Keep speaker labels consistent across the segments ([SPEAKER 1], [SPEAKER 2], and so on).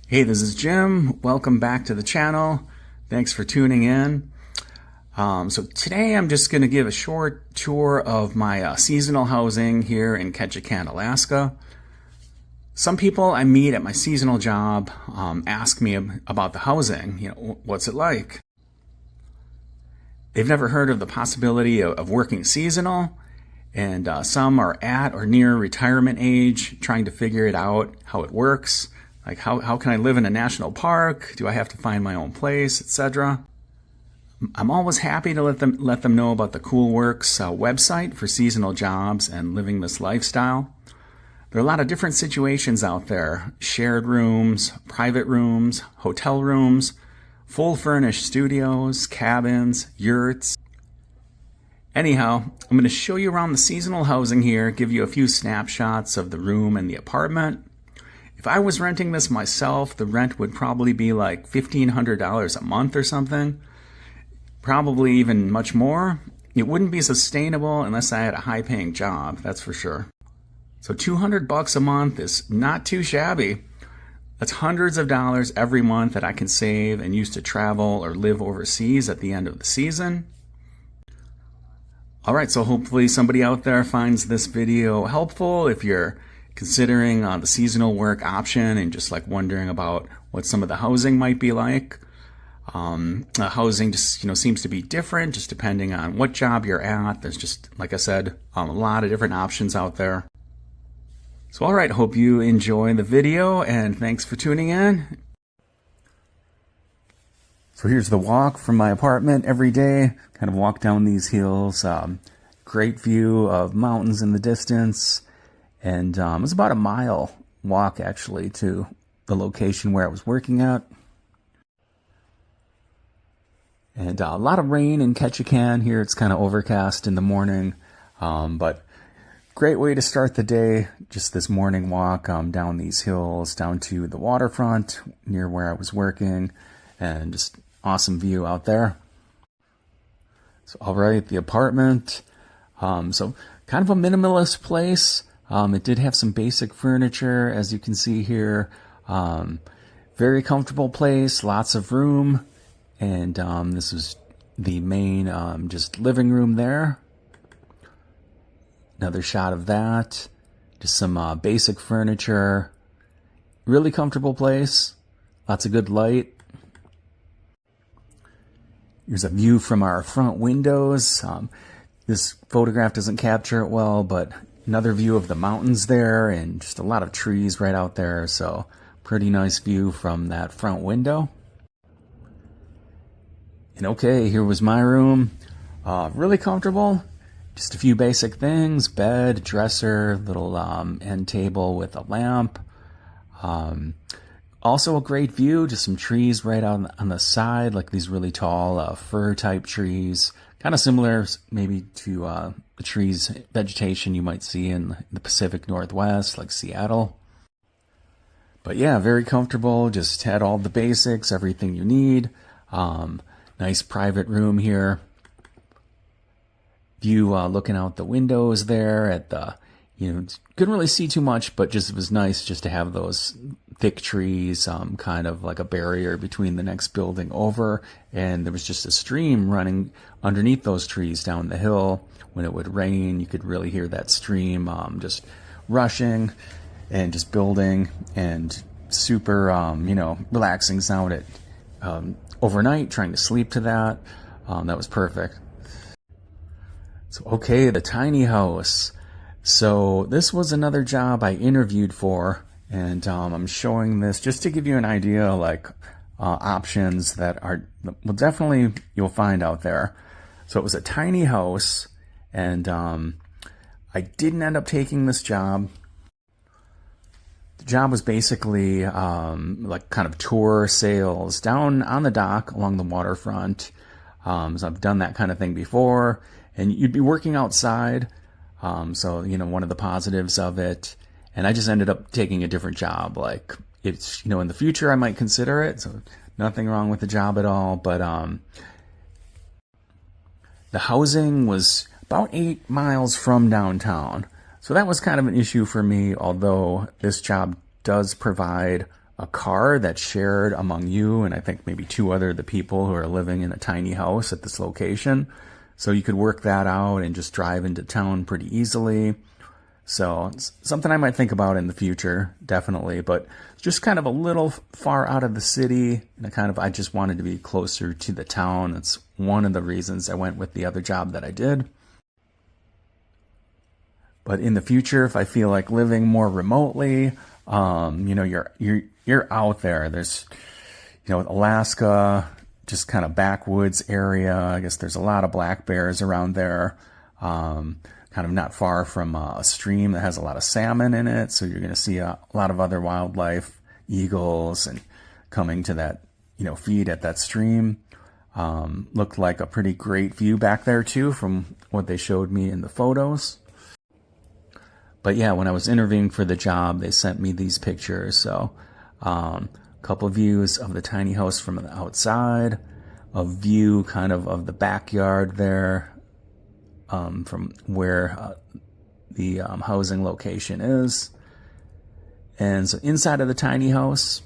[SPEAKER 1] Hey, this is Jim. Welcome back to the channel. Thanks for tuning in. So today I'm just going to give a short tour of my seasonal housing here in Ketchikan, Alaska. Some people I meet at my seasonal job ask me about the housing. What's it like? They've never heard of the possibility of working seasonal, and some are at or near retirement age trying to figure it out, how it works. Like how can I live in a national park? Do I have to find my own place, etc.? I'm always happy to let them know about the CoolWorks website for seasonal jobs and living this lifestyle. There are a lot of different situations out there: shared rooms, private rooms, hotel rooms, full furnished studios, cabins, yurts. Anyhow, I'm going to show you around the seasonal housing here, give you a few snapshots of the room and the apartment. If I was renting this myself, the rent would probably be like $1,500 a month or something. Probably even much more. It wouldn't be sustainable unless I had a high-paying job, that's for sure. So $200 a month is not too shabby. That's hundreds of dollars every month that I can save and use to travel or live overseas at the end of the season. Alright, so hopefully somebody out there finds this video helpful if you're considering the seasonal work option and just like wondering about what some of the housing might be like. Housing just seems to be different just depending on what job you're at. There's just, like I said, a lot of different options out there. So alright, hope you enjoy the video and thanks for tuning in. So here's the walk from my apartment every day. Kind of walk down these hills. Great view of mountains in the distance. And it was about a mile walk, actually, to the location where I was working at. And a lot of rain in Ketchikan here. It's kind of overcast in the morning. But great way to start the day. Just this morning walk down these hills, down to the waterfront near where I was working. And just awesome view out there. So, all right, the apartment. So kind of a minimalist place. It did have some basic furniture, as you can see here. Very comfortable place, lots of room. And this is the main just living room there. Another shot of that. Just some basic furniture. Really comfortable place. Lots of good light. Here's a view from our front windows. This photograph doesn't capture it well, but another view of the mountains there and just a lot of trees right out there. So pretty nice view from that front window. And okay, here was my room. Really comfortable. Just a few basic things: bed, dresser, little end table with a lamp. Also a great view, just some trees right on the side, like these really tall fir type trees. Kind of similar maybe to the trees, vegetation you might see in the Pacific Northwest, like Seattle. But yeah, very comfortable, just had all the basics, everything you need. Nice private room here. View looking out the windows there at the, couldn't really see too much, but just it was nice just to have those thick trees, kind of like a barrier between the next building over. And there was just a stream running underneath those trees down the hill. When it would rain, you could really hear that stream just rushing and just building, and super, relaxing sound at overnight, trying to sleep to that. That was perfect. So, okay, the tiny house. So this was another job I interviewed for, and I'm showing this just to give you an idea, like options that are, well, definitely you'll find out there. So it was a tiny house, and I didn't end up taking this job. The job was basically like kind of tour sales down on the dock along the waterfront. So I've done that kind of thing before, and you'd be working outside. So, one of the positives of it, and I just ended up taking a different job. Like, it's, in the future I might consider it, so nothing wrong with the job at all, but the housing was about 8 miles from downtown. So that was kind of an issue for me, although this job does provide a car that's shared among you and I think maybe two other the people who are living in a tiny house at this location. So you could work that out and just drive into town pretty easily. So it's something I might think about in the future, definitely, but just kind of a little far out of the city, and I just wanted to be closer to the town. That's one of the reasons I went with the other job that I did. But in the future, if I feel like living more remotely, you're out there. There's, Alaska, just kind of backwoods area. I guess there's a lot of black bears around there. Kind of not far from a stream that has a lot of salmon in it. So you're going to see a lot of other wildlife, eagles, and coming to that, feed at that stream. Looked like a pretty great view back there too from what they showed me in the photos. But yeah, when I was interviewing for the job, they sent me these pictures. So a couple of views of the tiny house from the outside, a view kind of the backyard there. From where the housing location is. And so inside of the tiny house,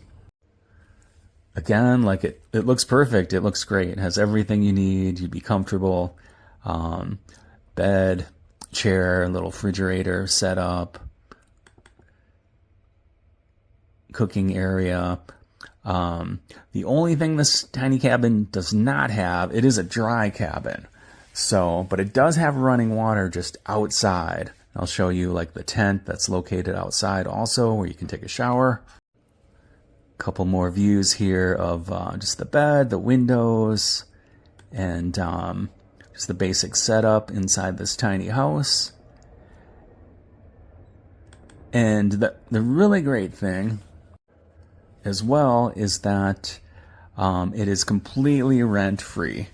[SPEAKER 1] again, like it looks perfect. It looks great. It has everything you need. You'd be comfortable. Bed, chair, little refrigerator set up, cooking area. The only thing this tiny cabin does not have, it is a dry cabin. So, but it does have running water just outside. I'll show you like the tent that's located outside also where you can take a shower. A couple more views here of just the bed, the windows, and just the basic setup inside this tiny house. And the really great thing as well is that it is completely rent-free.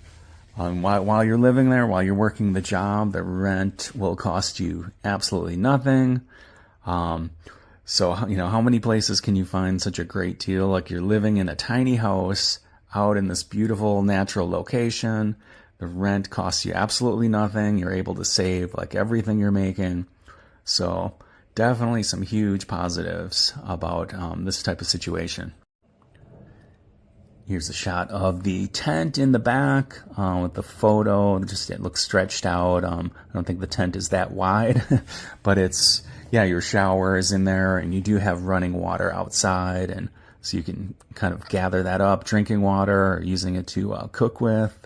[SPEAKER 1] While you're living there, while you're working the job, the rent will cost you absolutely nothing. So, how many places can you find such a great deal? Like you're living in a tiny house out in this beautiful natural location. The rent costs you absolutely nothing. You're able to save like everything you're making. So definitely some huge positives about this type of situation. Here's a shot of the tent in the back with the photo. Just it looks stretched out. I don't think the tent is that wide, but it's, your shower is in there and you do have running water outside. And so you can kind of gather that up, drinking water, or using it to cook with.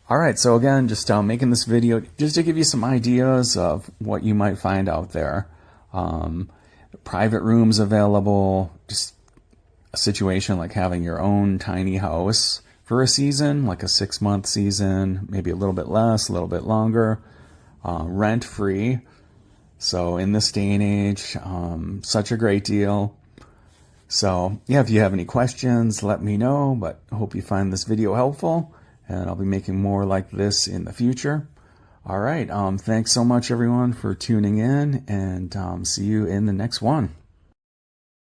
[SPEAKER 1] All right, so again, just making this video just to give you some ideas of what you might find out there. Private rooms available, just a situation like having your own tiny house for a season, like a 6-month season, maybe a little bit less, a little bit longer, rent-free. So in this day and age, such a great deal. So if you have any questions, let me know, but I hope you find this video helpful, and I'll be making more like this in the future. All right, thanks so much everyone for tuning in, and see you in the next one.